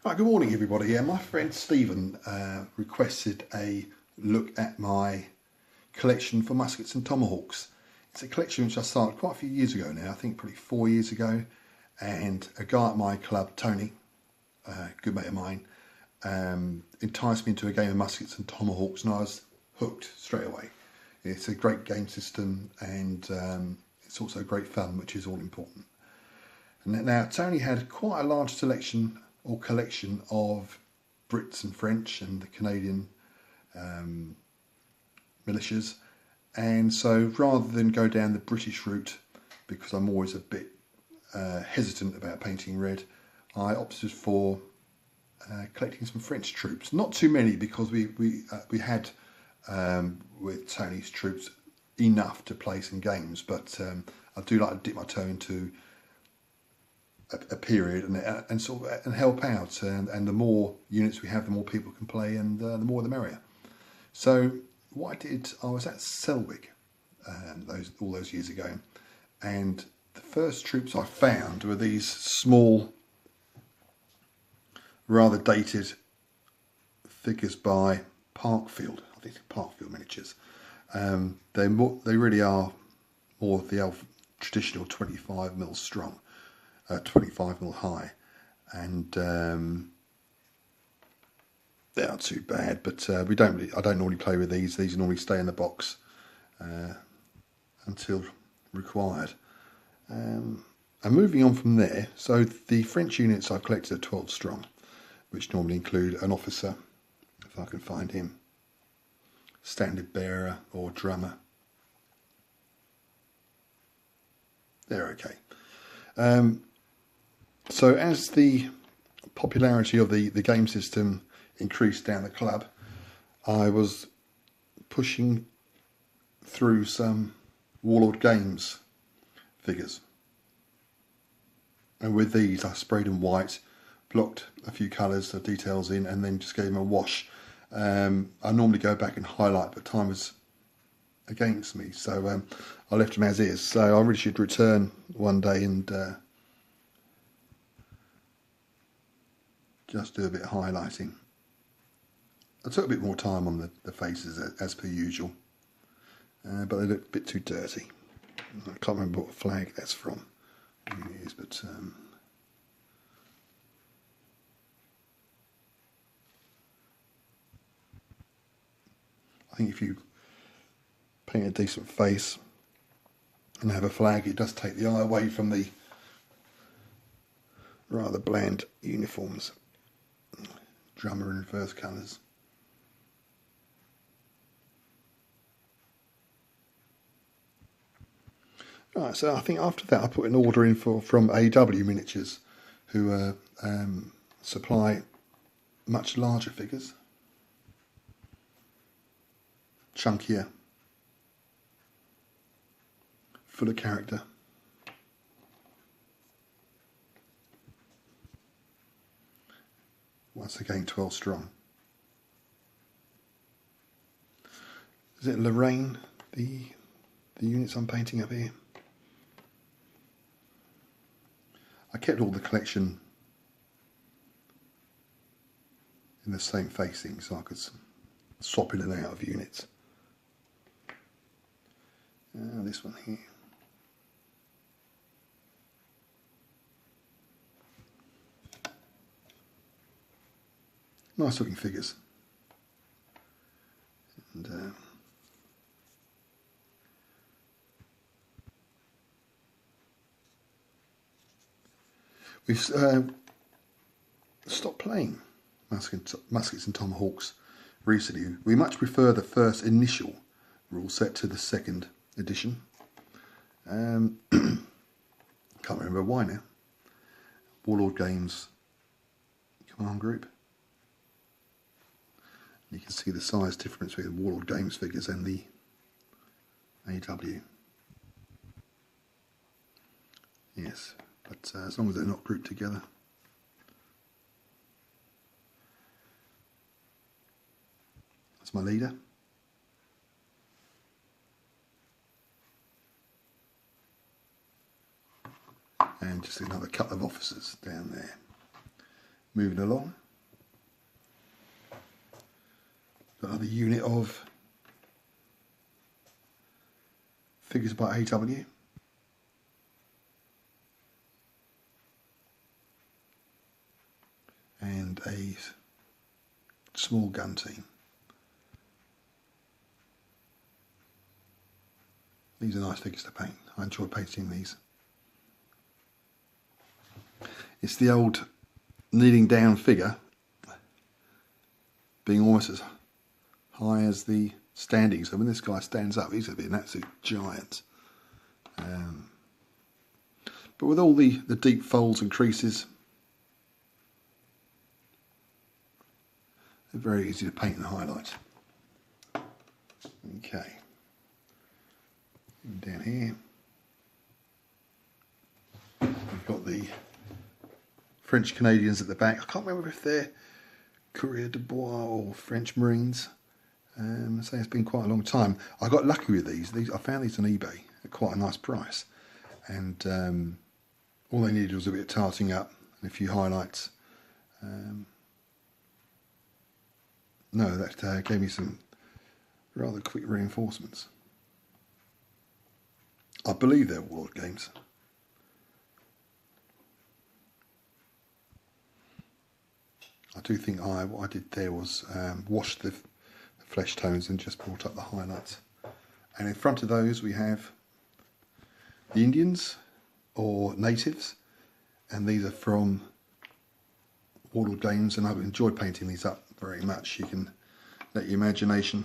Right, good morning everybody. Yeah, my friend Stephen requested a look at my collection for muskets and tomahawks. It's a collection which I started quite a few years ago now, I think probably 4 years ago, and a guy at my club, Tony, a good mate of mine, enticed me into a game of muskets and tomahawks, and I was hooked straight away. It's a great game system, and it's also great fun, which is all important. And now Tony had quite a large selection or collection of Brits and French and the Canadian militias, and so rather than go down the British route, because I'm always a bit hesitant about painting red, I opted for collecting some French troops. Not too many, because we had with Tony's troops enough to play some games, but I do like to dip my toe into a period and sort of and help out, and the more units we have, the more people can play, and the more the merrier. So what I did, I was at Selwyn all those years ago, and the first troops I found were these small, rather dated figures by Parkfield. I think it's Parkfield Miniatures. They really are more of the old traditional 25mm strong, 25mm high, and they aren't too bad. But I don't normally play with these. These normally stay in the box until required. And moving on from there, so the French units I've collected are 12 strong, which normally include an officer, if I can find him, standard bearer or drummer. They're okay. So as the popularity of the game system increased down the club, I was pushing through some Warlord Games figures. And with these, I sprayed them white, blocked a few colours of details in, and then just gave them a wash. I normally go back and highlight, but time was against me, so I left them as is. So I really should return one day and just do a bit of highlighting. I took a bit more time on the faces as per usual, but they look a bit too dirty. I can't remember what flag that's from, it is, but I think if you paint a decent face and have a flag, it does take the eye away from the rather bland uniforms. Drummer in reverse colours. Right, so I think after that I put an order in from AW Miniatures, who supply much larger figures, chunkier, full of character. Once again, 12 strong. Is it Lorraine, the units I'm painting up here? I kept all the collection in the same facing, so I could swap in and out of units. This one here. Nice looking figures. And we've stopped playing muskets and tomahawks recently. We much prefer the first initial rule set to the second edition. Can't remember why now. Warlord Games Command Group. You can see the size difference between the Warlord Games figures and the AW. Yes, but as long as they're not grouped together. That's my leader. And just another couple of officers down there. moving along. Got another unit of figures by AW. And a small gun team. These are nice figures to paint. I enjoy painting these. It's the old kneeling down figure being almost as high as the standing. So when this guy stands up, he's going to be an absolute giant. But with all the deep folds and creases, they're very easy to paint and highlight. Okay. And down here, we've got the French Canadians at the back. I can't remember if they're Courrier de Bois or French Marines. So it's been quite a long time. I got lucky with these. I found these on eBay at quite a nice price. And all they needed was a bit of tarting up and a few highlights. No, that gave me some rather quick reinforcements. I believe they're Warlord games. I do think what I did there was wash the flesh tones and just brought up the highlights. And in front of those we have the Indians or natives, and these are from Warlord games, and I've enjoyed painting these up very much. You can let your imagination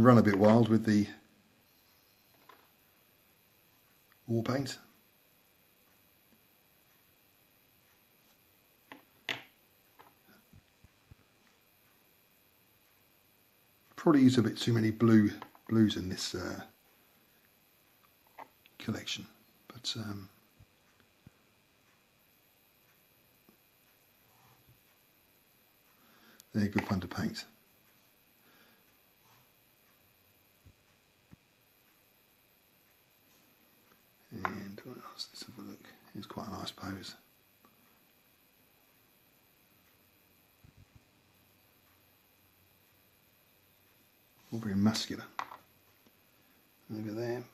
run a bit wild with the war paint. Probably use a bit too many blues in this collection, but they're good fun to paint. And what else? Let's have a look. Here's quite a nice pose. All very muscular. Over there.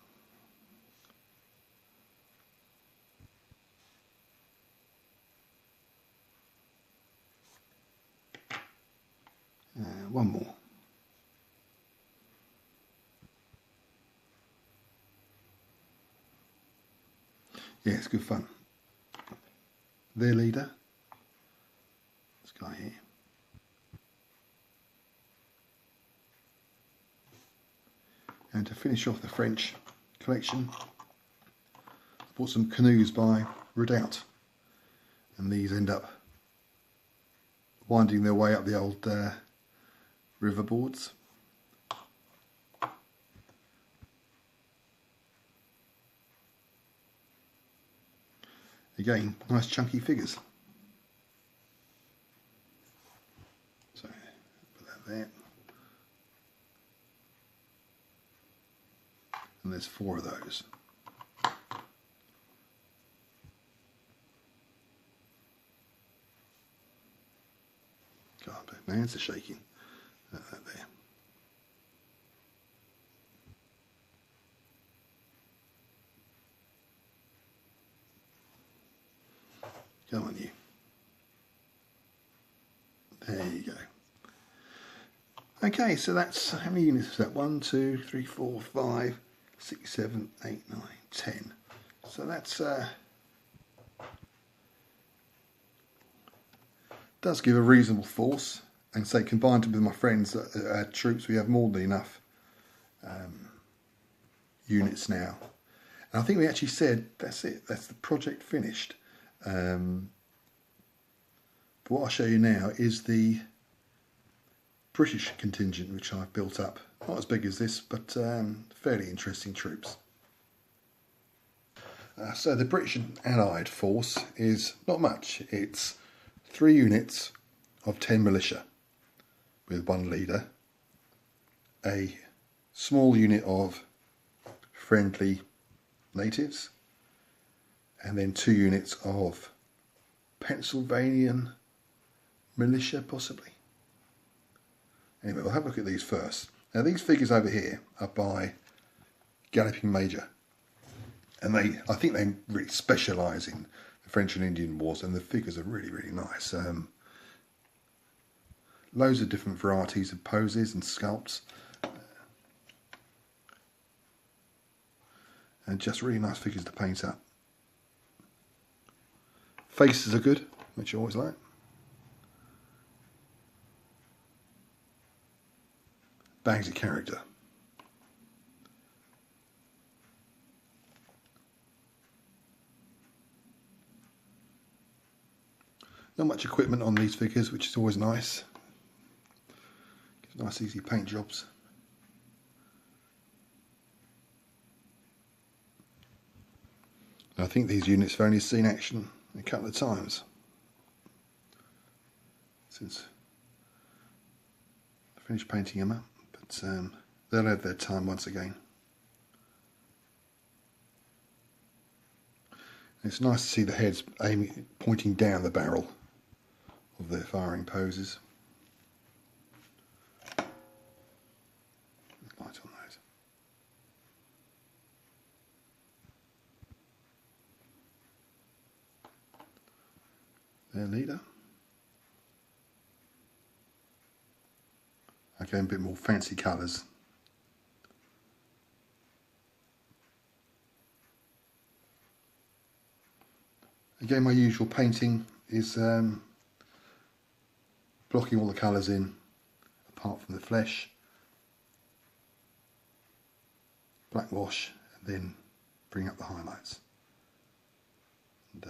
One more. Yeah, it's good fun. Their leader, this guy here. And to finish off the French collection, I bought some canoes by Redoubt, and these end up winding their way up the old river boards. Again, nice chunky figures. So, put that there. And there's 4 of those. God, my hands are shaking. That there. Go on, you. There you go. Okay, so that's, how many units is that? 1, 2, 3, 4, 5, 6, 7, 8, 9, 10. So that's does give a reasonable force, and say combined with my friends troops, we have more than enough units now. And I think we actually said that's it, that's the project finished. But what I'll show you now is the British contingent which I've built up. Not as big as this, but fairly interesting troops. So the British and Allied force is not much. It's 3 units of 10 militia with 1 leader, a small unit of friendly natives, and then 2 units of Pennsylvanian militia, possibly. Anyway, we'll have a look at these first. Now, these figures over here are by Galloping Major, and I think they really specialise in the French and Indian Wars, and the figures are really, really nice. Loads of different varieties of poses and sculpts, and just really nice figures to paint up. Faces are good, which you always like. Bags of character. Not much equipment on these figures, which is always nice. Gives nice easy paint jobs. I think these units have only seen action a couple of times since I finished painting them up, but they'll have their time once again. It's nice to see the heads pointing down the barrel of their firing poses. Light on those. Their leader. Again, a bit more fancy colours. Again, my usual painting is blocking all the colours in, apart from the flesh, black wash, and then bring up the highlights. And,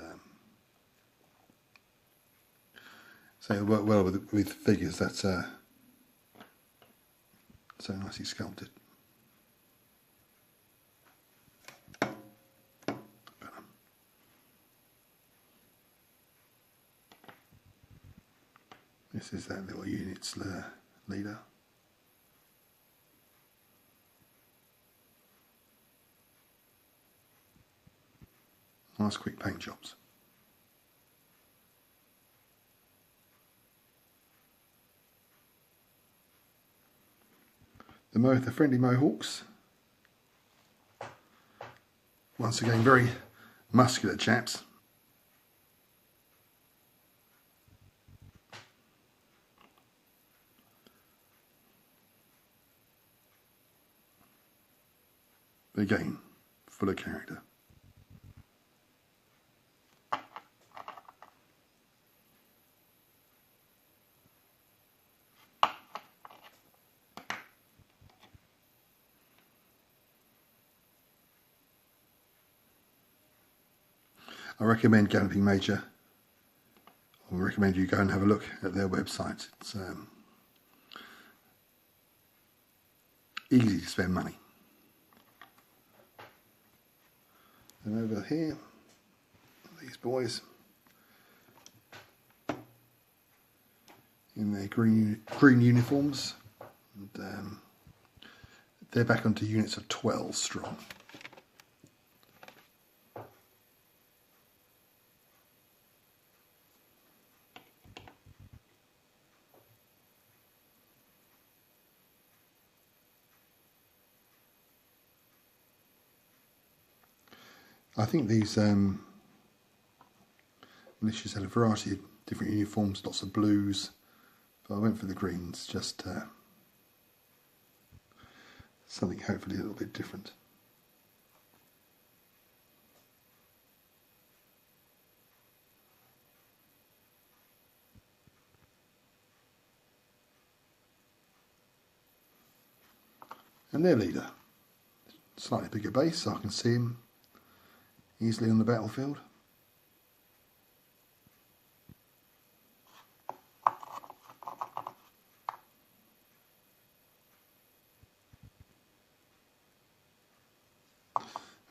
so it worked well with figures that's so nicely sculpted. This is that little unit's leader. Nice quick paint jobs. The friendly Mohawks. Once again, very muscular chaps. But again, full of character. I recommend Galloping Major. I recommend you go and have a look at their website. It's easy to spend money. And over here, these boys in their green uniforms, and they're back onto units of 12 strong. I think these militias had a variety of different uniforms, lots of blues, but I went for the greens, just something hopefully a little bit different. And their leader, slightly bigger base, so I can see him easily on the battlefield.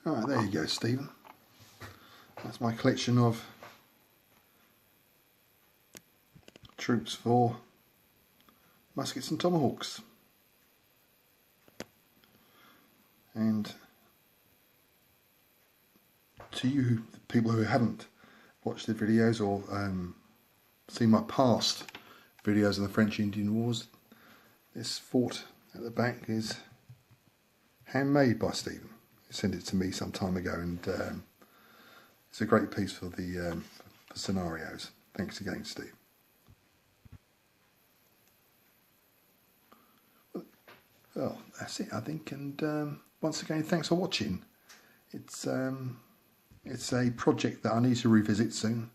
Alright, there you go, Stephen. That's my collection of troops for muskets and tomahawks. And to you people who haven't watched the videos or seen my past videos on the French Indian Wars, this fort at the back is handmade by Stephen. He sent it to me some time ago, and it's a great piece for the for scenarios. Thanks again, Steve. Well, that's it, I think, and once again, thanks for watching. It's a project that I need to revisit soon,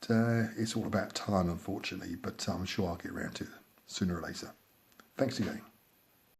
and it's all about time, unfortunately, but I'm sure I'll get around to it sooner or later. Thanks again.